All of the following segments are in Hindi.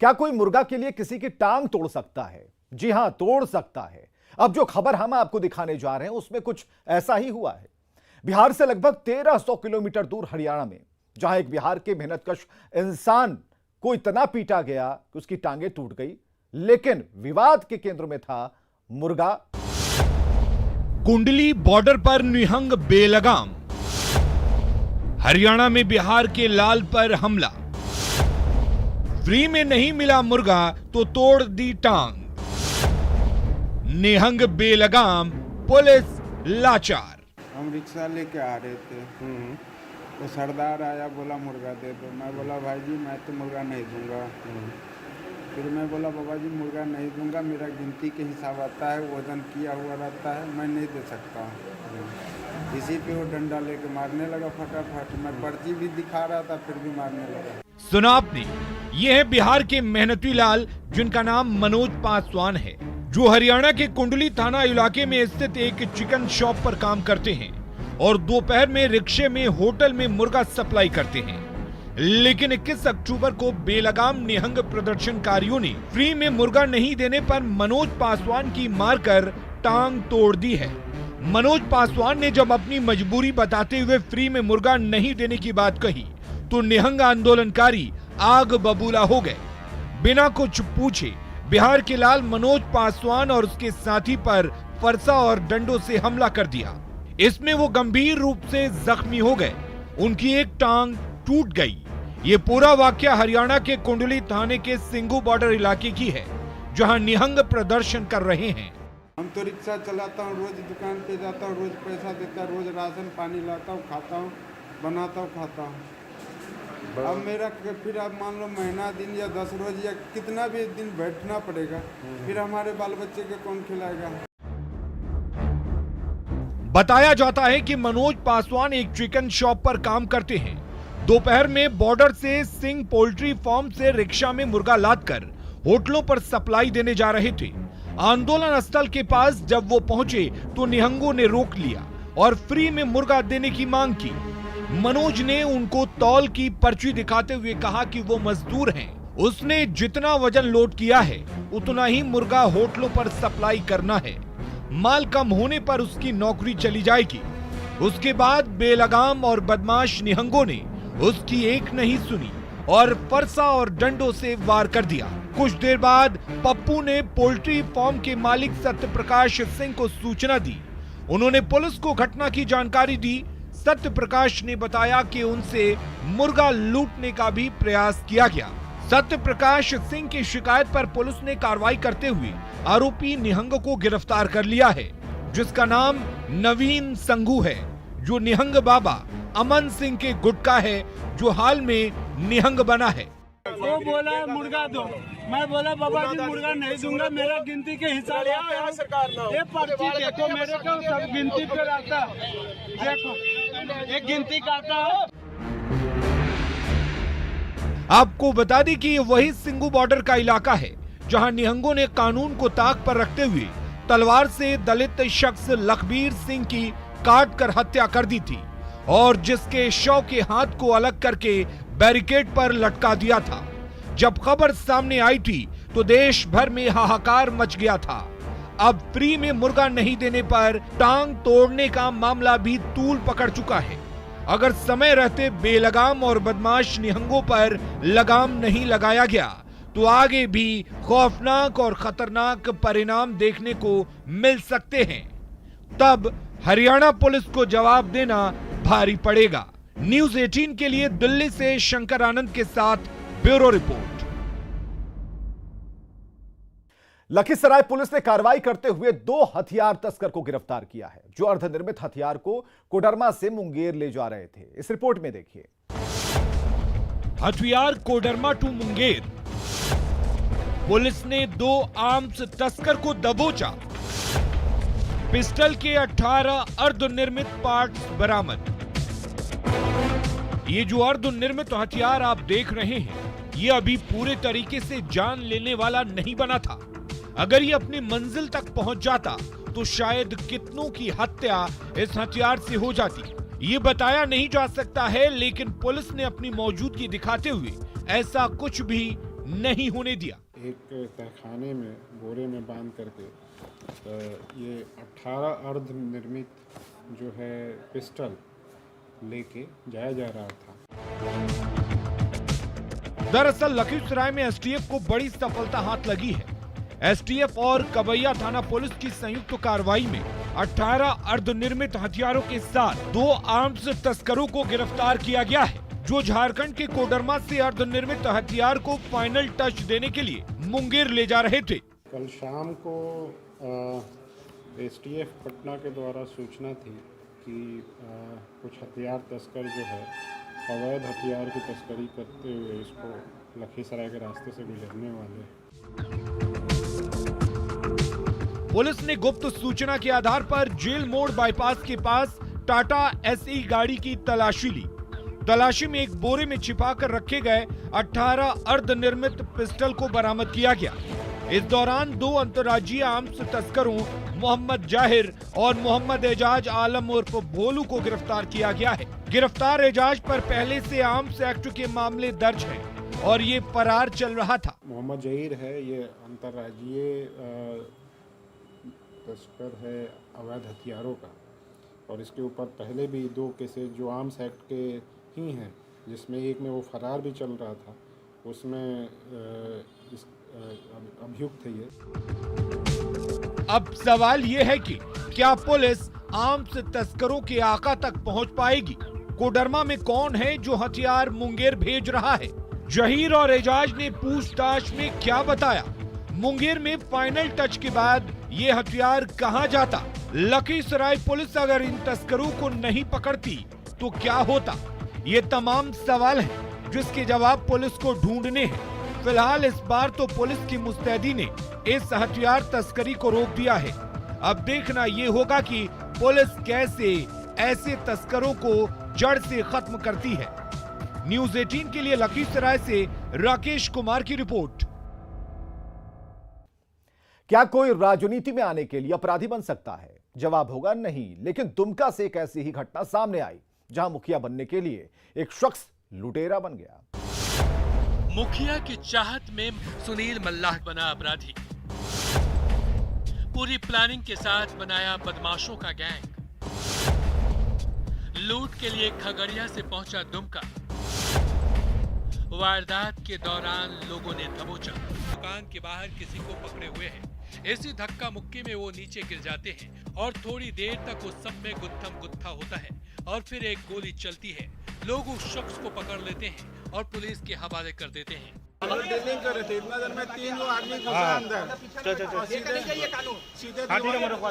क्या कोई मुर्गा के लिए किसी की टांग तोड़ सकता है? जी हां, तोड़ सकता है। अब जो खबर हम आपको दिखाने जा रहे हैं उसमें कुछ ऐसा ही हुआ है। बिहार से लगभग 1300 किलोमीटर दूर हरियाणा में, जहां एक बिहार के मेहनतकश इंसान को इतना पीटा गया कि उसकी टांगें टूट गई, लेकिन विवाद के केंद्र में था मुर्गा। कुंडली बॉर्डर पर निहंग बेलगाम, हरियाणा में बिहार के लाल पर हमला, फ्री में नहीं मिला मुर्गा तो तोड़ दी टांग, निहंग बेलगाम पुलिस लाचार। हम रिक्शा लेके आ रहे थे, तो सरदार आया, बोला मुर्गा दे दो। मैं बोला भाई जी मैं तो मुर्गा नहीं दूंगा। फिर मैं बोला बाबा जी मुर्गा नहीं दूंगा, मेरा गिनती के हिसाब आता है, वजन किया हुआ रहता है, मैं नहीं दे सकता। इसी पे वो डंडा लेके मारने लगा फटाफट। मैं पर्ची भी दिखा रहा था फिर भी मारने लगा। सुना आपने, ये है बिहार के मेहनती लाल, जिनका नाम मनोज पासवान है, जो हरियाणा के कुंडली थाना इलाके में स्थित एक चिकन शॉप पर काम करते हैं और दोपहर में रिक्शे में होटल में मुर्गा सप्लाई करते हैं। लेकिन 21 अक्टूबर को बेलगाम निहंग प्रदर्शनकारियों ने फ्री में मुर्गा नहीं देने पर मनोज पासवान की मारकर टांग तोड़ दी है। मनोज पासवान ने जब अपनी मजबूरी बताते हुए फ्री में मुर्गा नहीं देने की बात कही तो निहंग आंदोलनकारी आग बबूला हो गए। बिना कुछ पूछे बिहार के लाल मनोज पासवान और उसके साथी पर फरसा और डंडों से हमला कर दिया। इसमें वो गंभीर रूप से जख्मी हो गए, उनकी एक टांग टूट गई। ये पूरा वाकया हरियाणा के कुंडली थाने के सिंगू बॉर्डर इलाके की है, जहां निहंग प्रदर्शन कर रहे हैं। हम तो रिक्शा चलाता हूँ, रोज दुकान पे जाता हूँ, रोज पैसा देता, रोज राशन पानी लाता हूँ, खाता हूँ, बनाता हूँ, खाता हूँ। अब मेरा फिर आप मान लो महीना दिन या 10 रोज या कितना भी दिन बैठना पड़ेगा, फिर हमारे बाल बच्चे के कौन खिलाएगा। बताया जाता है कि मनोज पासवान एक चिकन शॉप पर काम करते हैं। दोपहर में बॉर्डर से सिंह पोल्ट्री फार्म से रिक्शा में मुर्गा लादकर होटलों पर सप्लाई देने जा रहे थे। आंदोलन स्थल के पास जब वो पहुंचे तो निहंगों ने रोक लिया और फ्री में मुर्गा देने की मांग की। मनोज ने उनको तौल की पर्ची दिखाते हुए कहा कि वो मजदूर हैं, उसने जितना वजन लोड किया है उतना ही मुर्गा होटलों पर सप्लाई करना है, माल कम होने पर उसकी नौकरी चली जाएगी। उसके बाद बेलगाम और बदमाश निहंगों ने उसकी एक नहीं सुनी और फरसा और डंडों से वार कर दिया। कुछ देर बाद पप्पू ने पोल्ट्री फार्म के मालिक सत्यप्रकाश सिंह को सूचना दी। उन्होंने पुलिस को घटना की जानकारी दी। सत्यप्रकाश ने बताया कि उनसे मुर्गा लूटने का भी प्रयास किया गया। सत्यप्रकाश सिंह की शिकायत पर पुलिस ने कार्रवाई करते हुए आरोपी निहंग को गिरफ्तार कर लिया है, जिसका नाम नवीन संघू है, जो निहंग बाबा अमन सिंह के गुटका है, जो हाल में निहंग बना है। वो बोला मुर्गा दो, मैं बोला बाबा जी मुर्गा नहीं दूंगा, मेरा गिनती के हिसाब ये पर्ची देखो मेरे को, सब गिनती पे रहता है, देखो एक गिनती करता है। आपको बता दें कि ये वही सिंगू बॉर्डर का इलाका है, जहां निहंगों ने कानून को ताक पर रखते हुए तलवार से दलित शख्स लखबीर सिंह की काट कर हत्या कर दी थी और जिसके शव के हाथ को अलग करके बैरिकेड पर लटका दिया था। जब खबर सामने आई थी तो देश भर में हाहाकार मच गया था। अब फ्री में मुर्गा नहीं देने पर टांग तोड़ने का मामला भी तूल पकड़ चुका है। अगर समय रहते बेलगाम और बदमाश निहंगों पर लगाम नहीं लगाया गया तो आगे भी खौफनाक और खतरनाक परिणाम देखने को मिल सकते हैं। तब हरियाणा पुलिस को जवाब देना भारी पड़ेगा। न्यूज़ 18 के लिए दिल्ली से शंकर आनंद के साथ ब्यूरो रिपोर्ट। लखीसराय पुलिस ने कार्रवाई करते हुए 2 हथियार तस्कर को गिरफ्तार किया है, जो अर्धनिर्मित हथियार को कोडरमा से मुंगेर ले जा रहे थे। इस रिपोर्ट में देखिए। हथियार कोडरमा टू मुंगेर। पुलिस ने 2 आर्म्स तस्कर को दबोचा। पिस्टल के 18 अर्धनिर्मित पार्ट्स बरामद। ये जो अर्धनिर्मित हथियार आप देख रहे हैं, ये अभी पूरे तरीके से जान लेने वाला नहीं बना था। अगर ये अपनी मंजिल तक पहुंच जाता तो शायद कितनों की हत्या इस हथियार से हो जाती। ये बताया नहीं जा सकता है, लेकिन पुलिस ने अपनी मौजूदगी दिखाते हुए ऐसा कुछ भी नहीं होने दिया। एक तहखाने में बोरे में बांध करके ये 18 अर्ध निर्मित जो है पिस्टल लेके जाया जा रहा था। दरअसल लखीसराय में एसटीएफ को बड़ी सफलता हाथ लगी है। एसटीएफ और कबैया थाना पुलिस की संयुक्त कार्रवाई में 18 अर्धनिर्मित हथियारों के साथ 2 आर्म्स तस्करों को गिरफ्तार किया गया है, जो झारखंड के कोडरमा से अर्धनिर्मित हथियार को फाइनल टच देने के लिए मुंगेर ले जा रहे थे। कल शाम को एसटीएफ पटना के द्वारा सूचना थी कि कुछ हथियार तस्कर जो है अवैध हथियार की तस्करी करते हुए इसको लखीसराय के रास्ते से गुजरने वाले। पुलिस ने गुप्त सूचना के आधार पर जेल मोड़ बाईपास के पास टाटा एसई गाड़ी की तलाशी ली। तलाशी में एक बोरे में छिपाकर रखे गए 18 अर्धनिर्मित पिस्टल को बरामद किया गया। इस दौरान 2 अंतर्राज्यीय आर्म्स तस्करों मोहम्मद जाहिर और मोहम्मद एजाज आलम उर्फ भोलू को गिरफ्तार किया गया है। गिरफ्तार एजाज पर पहले से आर्म्स एक्ट के मामले दर्ज हैं और ये फरार चल रहा था। मोहम्मद जहीर है, ये अंतर्राज्यीय तस्कर है अवैध हथियारों का, और इसके ऊपर पहले भी 2 केसेस जो आर्म्स एक्ट के ही हैं, जिसमें एक में वो फरार भी चल रहा था, उसमें अभियुक्त है ये। अब सवाल ये है कि क्या पुलिस आर्म्स तस्करों के आका तक पहुंच पाएगी? कोडरमा में कौन है जो हथियार मुंगेर भेज रहा है? जहीर और एजाज ने पूछताछ में क्या बताया? मुंगेर में फाइनल टच के बाद ये हथियार कहां जाता? लखीसराय पुलिस अगर इन तस्करों को नहीं पकड़ती तो क्या होता? ये तमाम सवाल हैं जिसके जवाब पुलिस को ढूंढने हैं। फिलहाल इस बार तो पुलिस की मुस्तैदी ने इस हथियार तस्करी को रोक दिया है। अब देखना ये होगा कि पुलिस कैसे ऐसे तस्करों को जड़ से खत्म करती है। न्यूज़ 18 के लिए लखीसराय से राकेश कुमार की रिपोर्ट। क्या कोई राजनीति में आने के लिए अपराधी बन सकता है? जवाब होगा नहीं। लेकिन दुमका से एक ऐसी ही घटना सामने आई जहां मुखिया बनने के लिए एक शख्स लुटेरा बन गया। मुखिया की चाहत में सुनील मल्लाह बना अपराधी। पूरी प्लानिंग के साथ बनाया बदमाशों का गैंग। लूट के लिए खगड़िया से पहुंचा दुमका। वारदात के दौरान लोगों ने दबोचा। दुकान के बाहर किसी को पकड़े हुए हैं। ऐसी धक्का मुक्की में वो नीचे गिर जाते हैं और थोड़ी देर तक उस सब में गुत्थम गुत्था होता है और फिर एक गोली चलती है। लोग उस शख्स को पकड़ लेते हैं और पुलिस के हवाले कर देते हैं। डीलिंग कर रहे थे, इतना देर में 3 लोग आदमी घुसा अंदर,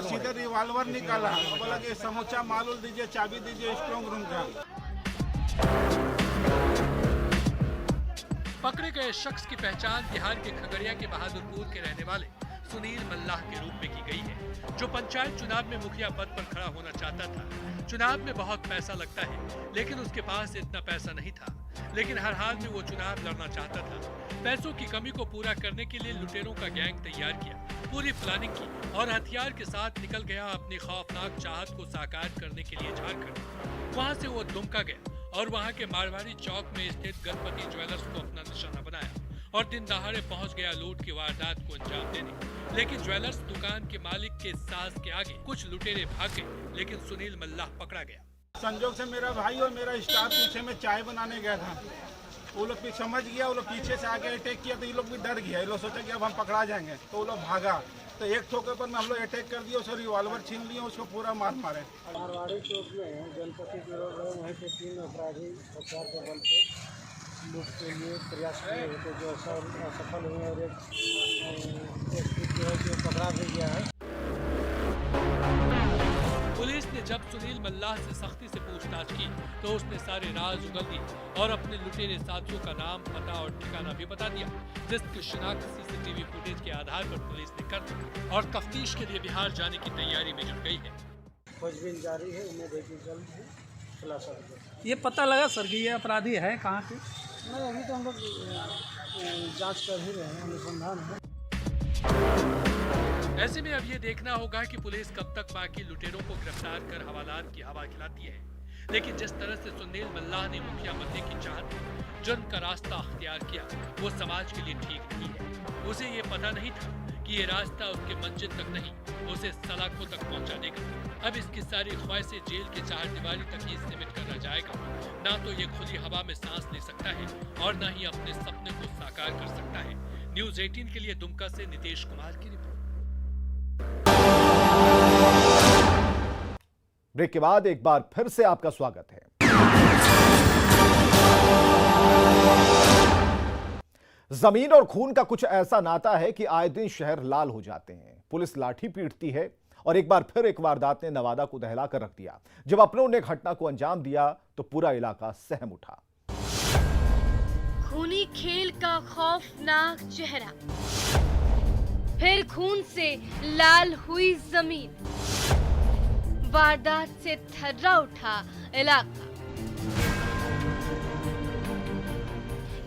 सीधे रिवॉल्वर निकाला, बोला कि समोसा मालूल दीजिए, चाबी दीजिए स्ट्रॉन्ग रूम का। पकड़े गए शख्स की पहचान बिहार के खगड़िया के बहादुरपुर के रहने वाले सुनील मल्लाह के रूप में की गई है, जो पंचायत चुनाव में मुखिया पद पर खड़ा होना चाहता था। चुनाव में बहुत पैसा लगता है, लेकिन उसके पास इतना पैसा नहीं था, लेकिन हर हाल में वो चुनाव लड़ना चाहता था। पैसों की कमी को पूरा करने के लिए लुटेरों का गैंग तैयार किया, पूरी प्लानिंग की और हथियार के साथ निकल गया अपनी खौफनाक चाहत को साकार करने के लिए झारखंड। वहाँ से वो दुमका गया और वहाँ के मारवाड़ी चौक में स्थित गणपति ज्वेलर्स को अपना निशाना बनाया और दिन दहाड़े पहुंच गया लूट की वारदात को अंजाम देने। लेकिन ज्वेलर्स दुकान के मालिक के साहस के आगे कुछ लुटेरे भाग गए, लेकिन सुनील मल्लाह पकड़ा गया। संजोग से मेरा भाई और मेरा स्टाफ पीछे में चाय बनाने गया था, वो लोग समझ गया, वो लोग पीछे से आके अटैक किया तो ये लोग भी डर गया। ये लोग सोचा कि अब हम पकड़ा जाएंगे, तो वो लोग भागा, तो एक ठोके पर हम लोग अटैक कर दिया, उसको रिवॉल्वर छीन लिया, उसको पूरा मार मारे। मारवाड़ी चौक में गणपति ज्वेलर्स है, वहीं पे 3 अपराधी हथियार के बल पे लूट के लिए प्रयास किए थे, जो असफल हुए और एक जो है जो पकड़ा भी गया है। पुलिस ने जब सुनील मल्लाह से सख्ती से पूछताछ की तो उसने सारे राज उगल दिए और अपने लुटेरे साथियों का नाम, पता और ठिकाना भी बता दिया, जिसकी शिनाख्त सीसीटीवी फुटेज के आधार पर पुलिस ने कर दी और तफ्तीश के लिए बिहार जाने की तैयारी में जुट गई है। खोजबीन जारी है, उम्मीद है कि जल्द ही खुलासा होगा। ये पता लगा सर कि ये अपराधी है कहाँ के? नहीं, अभी तो हम लोग जांच कर ही रहे हैं, अनुसंधान है। ऐसे में अब ये देखना होगा कि पुलिस कब तक बाकी लुटेरों को गिरफ्तार कर हवालात की हवा खिलाती है। लेकिन जिस तरह से सुनील मल्लाह ने मुखिया बनने की चाहत, जुर्म का रास्ता अख्तियार किया, वो समाज के लिए ठीक नहीं है। उसे ये पता नहीं था कि ये रास्ता उसके मंजिल तक नहीं, उसे सलाखों तक पहुंचा देगा। अब इसकी सारी ख्वाहिशें जेल के चारदीवारी तक ही सीमित कर रह जाएगा। ना तो ये खुली हवा में सांस ले सकता है और ना ही अपने सपने को साकार कर सकता है। न्यूज़ 18 के लिए दुमका से नितेश कुमार की रिपोर्ट। ब्रेक के बाद एक बार फिर से आपका स्वागत है। जमीन और खून का कुछ ऐसा नाता है कि आए दिन शहर लाल हो जाते हैं। पुलिस लाठी पीटती है और एक बार फिर एक वारदात ने नवादा को दहला कर रख दिया। जब अपनों ने घटना को अंजाम दिया तो पूरा इलाका सहम उठा। खूनी खेल का खौफनाक चेहरा, फिर खून से लाल हुई जमीन, वारदात से थर्रा उठा इलाका।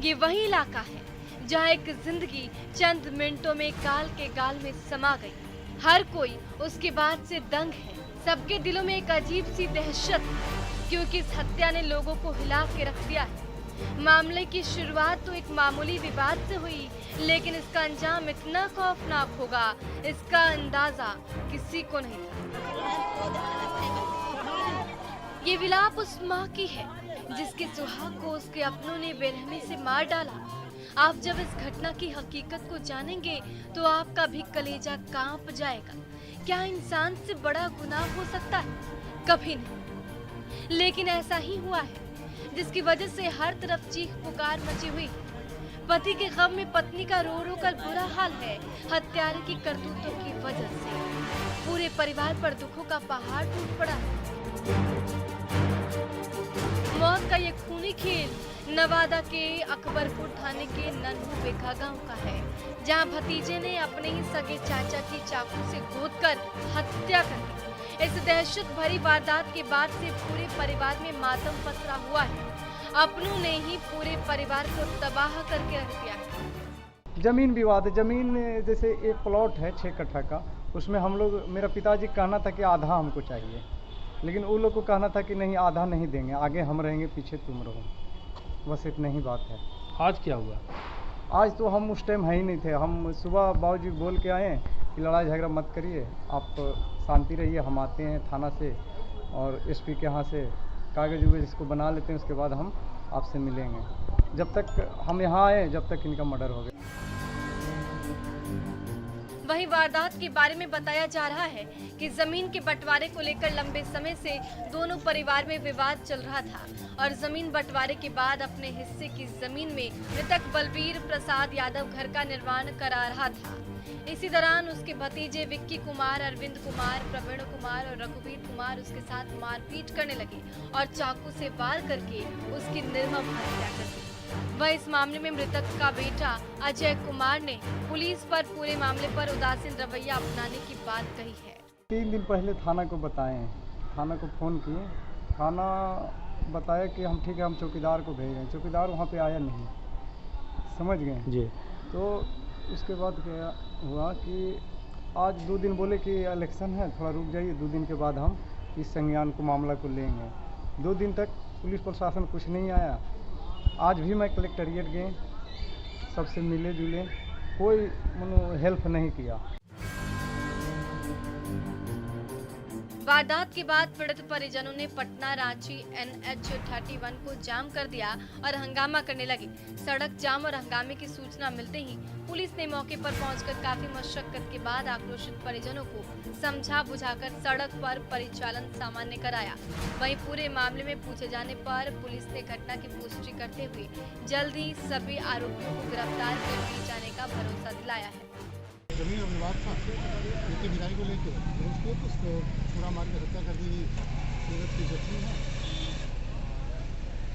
ये वही इलाका है जहां एक जिंदगी चंद मिनटों में काल के गाल में समा गई। हर कोई उसके बाद से दंग है। सबके दिलों में एक अजीब सी दहशत, क्योंकि इस हत्या ने लोगों को हिला के रख दिया है। मामले की शुरुआत तो एक मामूली विवाद से हुई, लेकिन इसका अंजाम इतना खौफनाक होगा, इसका अंदाजा किसी को नहीं था। ये विलाप उस माँ की है जिसके सुहाग को उसके अपनों ने बेरहमी से मार डाला। आप जब इस घटना की हकीकत को जानेंगे तो आपका भी कलेजा कांप जाएगा। क्या इंसान से बड़ा गुनाह हो सकता है? कभी नहीं। लेकिन ऐसा ही हुआ है, जिसकी वजह से हर तरफ चीख पुकार मची हुई। पति के गम में पत्नी का रो रो कर बुरा हाल है। हत्यारे की करतूतों की वजह से पूरे परिवार पर दुखों का पहाड़ टूट पड़ा। मौत का ये खूनी खेल नवादा के अकबरपुर थाने के नन्हू बेखा गांव का है, जहां भतीजे ने अपने ही सगे चाचा की चाकू से गोदकर हत्या कर दी। इस दहशत भरी वारदात के बाद से पूरे परिवार में मातम पसरा हुआ है। अपनों ने ही पूरे परिवार को तबाह करके रख दिया है। जमीन विवाद है। जमीन जैसे एक प्लॉट है 6 कट्ठा का, उसमें हम लोग, मेरा पिताजी कहना था कि आधा हमको चाहिए, लेकिन वो लोग को कहना था कि नहीं आधा नहीं देंगे, आगे हम रहेंगे पीछे तुम रहो। बस इतना ही बात है। आज क्या हुआ? आज तो हम उस टाइम है ही नहीं थे। हम सुबह बाबूजी बोल के आए कि लड़ाई झगड़ा मत करिए, आप शांति रहिए, हम आते हैं थाना से और एसपी के यहाँ से कागज उगज इसको बना लेते हैं, उसके बाद हम आपसे मिलेंगे। जब तक हम यहाँ आए जब तक इनका मर्डर हो गया। वहीं वारदात के बारे में बताया जा रहा है कि जमीन के बंटवारे को लेकर लंबे समय से दोनों परिवार में विवाद चल रहा था और जमीन बंटवारे के बाद अपने हिस्से की जमीन में मृतक बलबीर प्रसाद यादव घर का निर्माण करा रहा था। इसी दौरान उसके भतीजे विक्की कुमार, अरविंद कुमार, प्रवीण कुमार और रघुवीर कुमार उसके साथ मारपीट करने लगे और चाकू से वार करके उसकी निर्मम हत्या कर दी। वह इस मामले में मृतक का बेटा अजय कुमार ने पुलिस पर पूरे मामले पर उदासीन रवैया अपनाने की बात कही है। 3 दिन पहले थाना को बताए, थाना को फ़ोन किए, थाना बताया कि हम ठीक है, हम चौकीदार को भेज रहे हैं। चौकीदार वहाँ पे आया नहीं, समझ गए जी। तो उसके बाद क्या हुआ कि आज 2 दिन बोले कि इलेक्शन है, थोड़ा रुक जाइए, 2 दिन के बाद हम इस संज्ञान को मामला को लेंगे। 2 दिन तक पुलिस प्रशासन कुछ नहीं आया। आज भी मैं कलेक्ट्रेट गए, सबसे मिले जुले, कोई हेल्प नहीं किया। वारदात के बाद पीड़ित परिजनों ने पटना रांची NH 31 को जाम कर दिया और हंगामा करने लगे। सड़क जाम और हंगामे की सूचना मिलते ही पुलिस ने मौके पर पहुंचकर काफी मशक्कत के बाद आक्रोशित परिजनों को समझा बुझाकर सड़क पर परिचालन सामान्य कराया। वहीं पूरे मामले में पूछे जाने पर पुलिस ने घटना की पुष्टि करते हुए जल्द ही सभी आरोपियों को गिरफ्तार कर दिए जाने का भरोसा दिलाया है। जमीन और विवाद था खेती बिराई को लेकर, उसको पूरा मार के हत्या कर दी गई। सूरत की जख्मी है,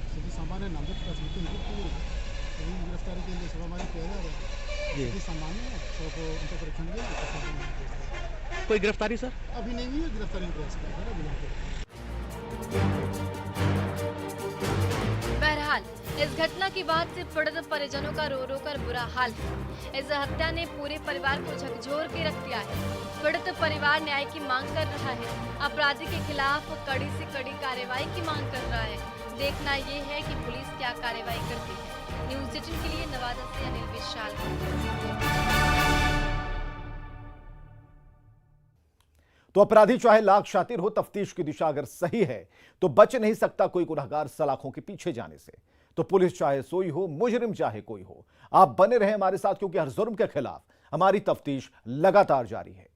सभी सामान्य नामजद का समिति अभी गिरफ्तारी के लिए छापामारी किया जा रहा है। सभी सामान्य है, सबको उनका परीक्षण किया। कोई गिरफ्तारी सर अभी नहीं हुई है, गिरफ्तारी का प्रयास कर रहा है। बहरहाल बेहाल। इस घटना के बाद से पीड़ित परिजनों का रो रो कर बुरा हाल है। इस हत्या ने पूरे परिवार को झकझोर के रख दिया है। पीड़ित परिवार न्याय की मांग कर रहा है। अपराधी के खिलाफ कड़ी से कड़ी कार्रवाई की मांग कर रहा है। देखना ये है कि पुलिस क्या कार्रवाई करती है। न्यूज़ 18 के लिए नवादा से अनिल विशाल। तो अपराधी चाहे लाख शातिर हो, तफ्तीश की दिशा अगर सही है तो बच नहीं सकता कोई गुनहगार सलाखों के पीछे जाने से। तो पुलिस चाहे सोई हो, मुजरिम चाहे कोई हो, आप बने रहें हमारे साथ, क्योंकि हर जुर्म के खिलाफ हमारी तफ्तीश लगातार जारी है।